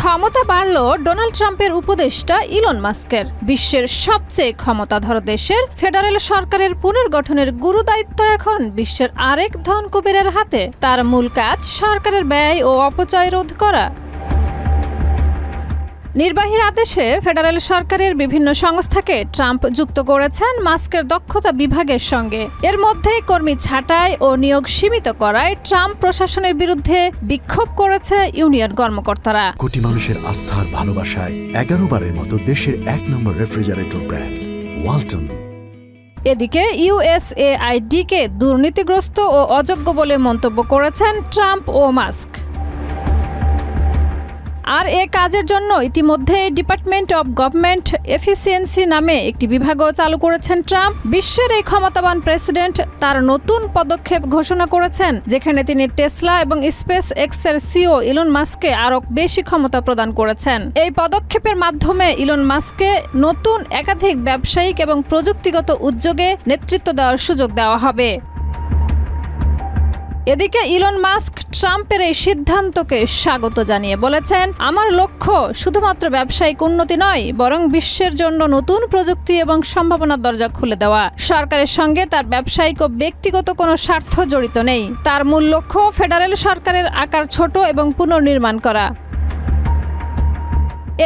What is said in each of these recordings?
ক্ষমতা বাড়ল ডোনাল্ড ট্রাম্পের উপদেষ্টা ইলন মাস্কের। বিশ্বের সবচেয়ে ক্ষমতাধর দেশের ফেডারেল সরকারের পুনর্গঠনের গুরুদায়িত্ব এখন বিশ্বের আরেক ধন কুবেরের হাতে। তার মূল কাজ সরকারের ব্যয় ও অপচয় রোধ করা। নির্বাহী আদেশে ফেডারেল সরকারের বিভিন্ন সংস্থাকে ট্রাম্প যুক্ত করেছেন মাস্কের দক্ষতা বিভাগের সঙ্গে। এর মধ্যে কর্মী ছাঁটাই ও নিয়োগ সীমিত করায় ট্রাম্প প্রশাসনের বিরুদ্ধে বিক্ষোভ করেছে ইউনিয়ন কর্মকর্তারা। কোটি মানুষের আস্থার ভালোবাসায় 11 বারের মতো দেশের 1 নম্বর রেফ্রিজারেটর ব্র্যান্ড ওয়ালটন। এদিকে ইউএসএআইডিকে দুর্নীতিগ্রস্ত ও অযোগ্য বলে মন্তব্য করেছেন ট্রাম্প ও মাস্ক। আর এ কাজের জন্য ইতিমধ্যে ডিপার্টমেন্ট অব গভর্নমেন্ট এফিসিয়েন্সি নামে একটি বিভাগও চালু করেছেন ট্রাম্প। বিশ্বের এই ক্ষমতাবান প্রেসিডেন্ট তার নতুন পদক্ষেপ ঘোষণা করেছেন, যেখানে তিনি টেসলা এবং স্পেস এক্সের সিও ইলন মাস্ককে আরও বেশি ক্ষমতা প্রদান করেছেন। এই পদক্ষেপের মাধ্যমে ইলন মাস্ককে নতুন একাধিক ব্যবসায়িক এবং প্রযুক্তিগত উদ্যোগে নেতৃত্ব দেওয়ার সুযোগ দেওয়া হবে। এদিকে ইলন মাস্ক ট্রাম্পের এই সিদ্ধান্তকে স্বাগত জানিয়ে বলেছেন, আমার লক্ষ্য শুধুমাত্র ব্যবসায়িক উন্নতি নয়, বরং বিশ্বের জন্য নতুন প্রযুক্তি এবং সম্ভাবনার দরজা খুলে দেওয়া। সরকারের সঙ্গে তার ব্যবসায়িক ও ব্যক্তিগত কোনো স্বার্থ জড়িত নেই। তার মূল লক্ষ্য ফেডারেল সরকারের আকার ছোট এবং পুনর্নির্মাণ করা।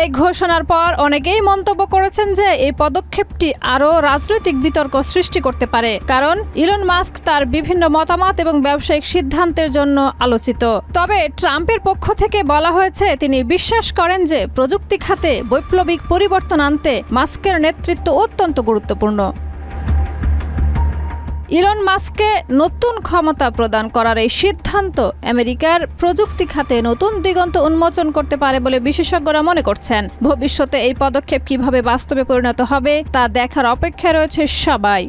এই ঘোষণার পর অনেকেই মন্তব্য করেছেন যে এই পদক্ষেপটি আরও রাজনৈতিক বিতর্ক সৃষ্টি করতে পারে, কারণ ইলন মাস্ক তার বিভিন্ন মতামত এবং ব্যবসায়িক সিদ্ধান্তের জন্য আলোচিত। তবে ট্রাম্পের পক্ষ থেকে বলা হয়েছে, তিনি বিশ্বাস করেন যে প্রযুক্তি খাতে বৈপ্লবিক পরিবর্তন আনতে মাস্কের নেতৃত্ব অত্যন্ত গুরুত্বপূর্ণ। ইলন মাস্ককে নতুন ক্ষমতা প্রদান করার এই সিদ্ধান্ত আমেরিকার প্রযুক্তি খাতে নতুন দিগন্ত উন্মোচন করতে পারে বলে বিশেষজ্ঞরা মনে করছেন। ভবিষ্যতে এই পদক্ষেপ কিভাবে বাস্তবে পরিণত হবে তা দেখার অপেক্ষায় রয়েছে সবাই।